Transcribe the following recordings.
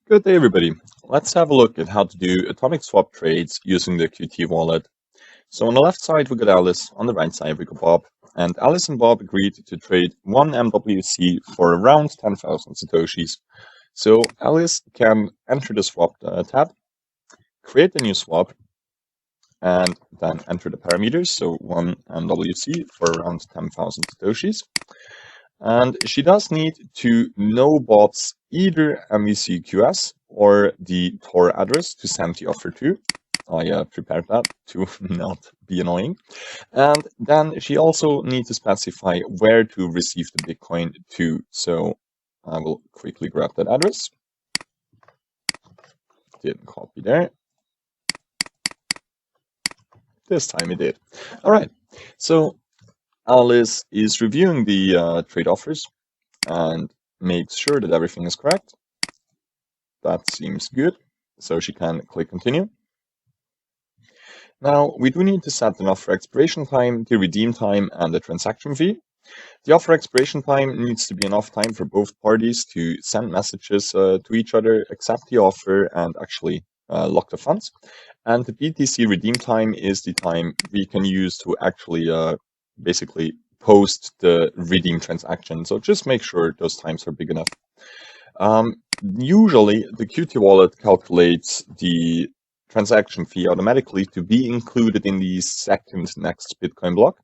Good day, everybody. Let's have a look at how to do atomic swap trades using the Qt wallet. So on the left side, we got Alice. On the right side, we got Bob. And Alice and Bob agreed to trade one MWC for around 10,000 Satoshis. So Alice can enter the swap tab, create a new swap, and then enter the parameters. So one MWC for around 10,000 Satoshis. And she does need to know Bob's either MWC QS or the Tor address to send the offer to. I prepared that to not be annoying. And then she also needs to specify where to receive the Bitcoin to. So I will quickly grab that address. Didn't copy there. This time it did. All right. So Alice is reviewing the trade offers and makes sure that everything is correct. That seems good. So she can click continue. Now we do need to set an offer expiration time, the redeem time, and the transaction fee. The offer expiration time needs to be enough time for both parties to send messages to each other, accept the offer, and actually lock the funds. And the BTC redeem time is the time we can use to actually basically post the redeem transaction. So just make sure those times are big enough. Usually the Qt wallet calculates the transaction fee automatically to be included in the second next Bitcoin block.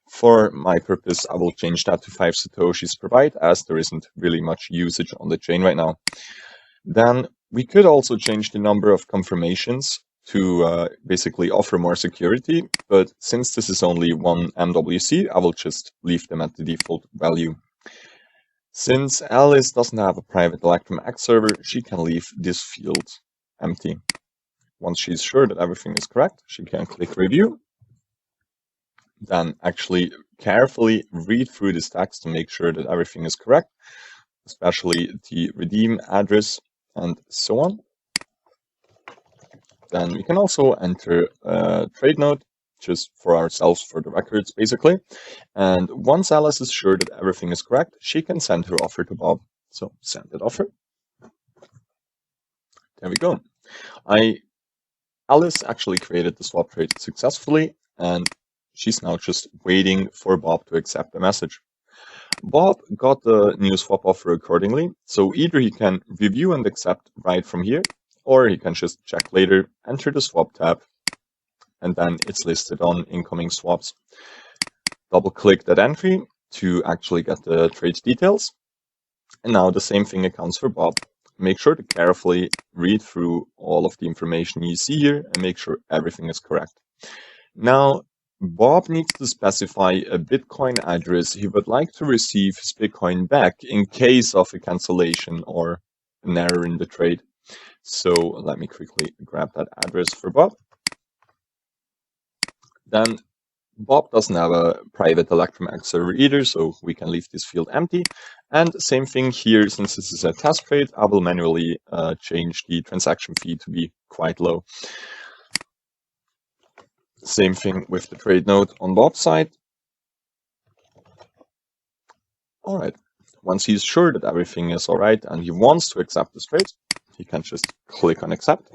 For my purpose, I will change that to 5 Satoshis per byte, as there isn't really much usage on the chain right now. Then we could also change the number of confirmations to basically offer more security, but since this is only one MWC, I will just leave them at the default value. Since Alice doesn't have a private Electrum X server, she can leave this field empty. Once she's sure that everything is correct, she can click review, then actually carefully read through this text to make sure that everything is correct, especially the redeem address and so on. Then we can also enter a trade note just for ourselves, for the records, basically. And once Alice is sure that everything is correct, she can send her offer to Bob. So send that offer. There we go. Alice actually created the swap trade successfully, and she's now just waiting for Bob to accept the message. Bob got the new swap offer accordingly, so either he can review and accept right from here, or he can just check later, enter the swap tab, and then it's listed on incoming swaps. Double click that entry to actually get the trade details. And now the same thing accounts for Bob. Make sure to carefully read through all of the information you see here and make sure everything is correct. Now, Bob needs to specify a Bitcoin address he would like to receive his Bitcoin back in case of a cancellation or an error in the trade. So let me quickly grab that address for Bob. Then Bob doesn't have a private Electrum X server either, so we can leave this field empty. And same thing here, since this is a test trade, I will manually change the transaction fee to be quite low. Same thing with the trade note on Bob's side. All right, once he's sure that everything is all right and he wants to accept this trade, he can just click on accept.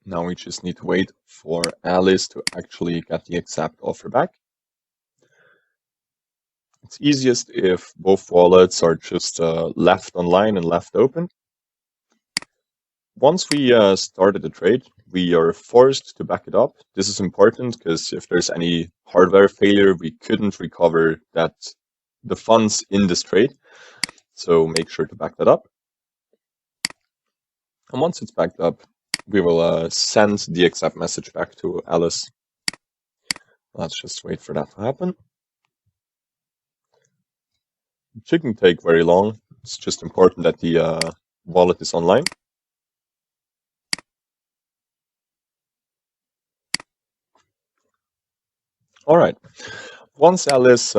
Now we just need to wait for Alice to actually get the accept offer back. It's easiest if both wallets are just left online and left open. Once we started the trade, we are forced to back it up. This is important because if there's any hardware failure, we couldn't recover the funds in this trade. So make sure to back that up. And once it's backed up, we will send the accept message back to Alice. Let's just wait for that to happen. It shouldn't take very long. It's just important that the wallet is online. All right. Once Alice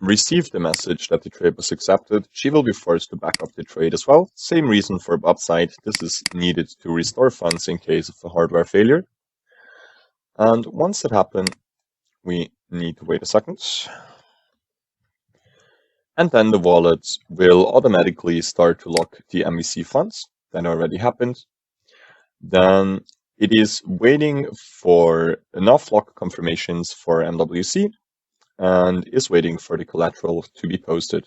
received the message that the trade was accepted, she will be forced to back up the trade as well. Same reason for Bob's side. This is needed to restore funds in case of a hardware failure. And once that happens, we need to wait a second. And then the wallet will automatically start to lock the MWC funds. That already happened. Then it is waiting for enough lock confirmations for MWC and is waiting for the collateral to be posted.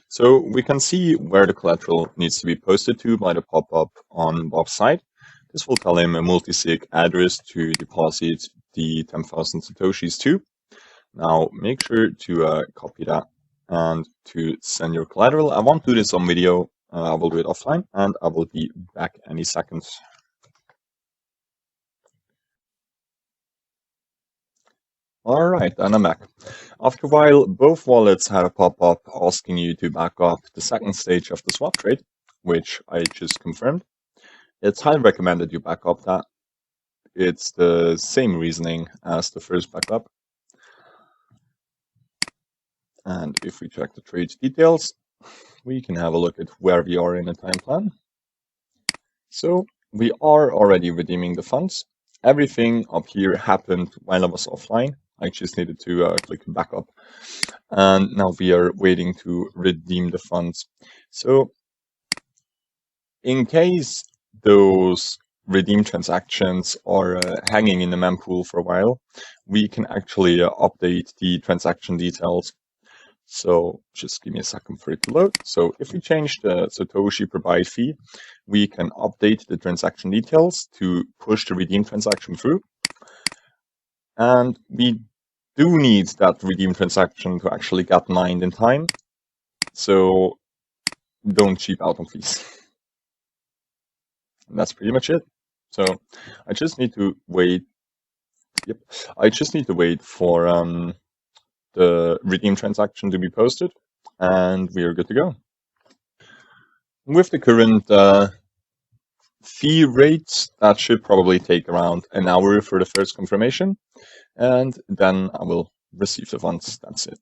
So we can see where the collateral needs to be posted to by the pop-up on Bob's side. This will tell him a multi-sig address to deposit the 10,000 Satoshis to. Now make sure to copy that and to send your collateral. I won't do this on video, I will do it offline, and I will be back any second. Alright, and I'm back. After a while, both wallets had a pop-up asking you to back up the second stage of the swap trade, which I just confirmed. It's highly recommended you back up that. It's the same reasoning as the first backup. And if we check the trade details, we can have a look at where we are in the time plan. So we are already redeeming the funds. Everything up here happened while I was offline. I just needed to click backup. And now we are waiting to redeem the funds. So in case those redeem transactions are hanging in the mempool for a while, we can actually update the transaction details. So just give me a second for it to load. So if we change the Satoshi per byte fee, we can update the transaction details to push the redeem transaction through. And we do need that redeem transaction to actually get mined in time. So don't cheap out on fees. And that's pretty much it. So I just need to wait. Yep. I just need to wait for the redeem transaction to be posted, and we are good to go. With the current fee rates, that should probably take around an hour for the first confirmation, and then I will receive the funds. That's it.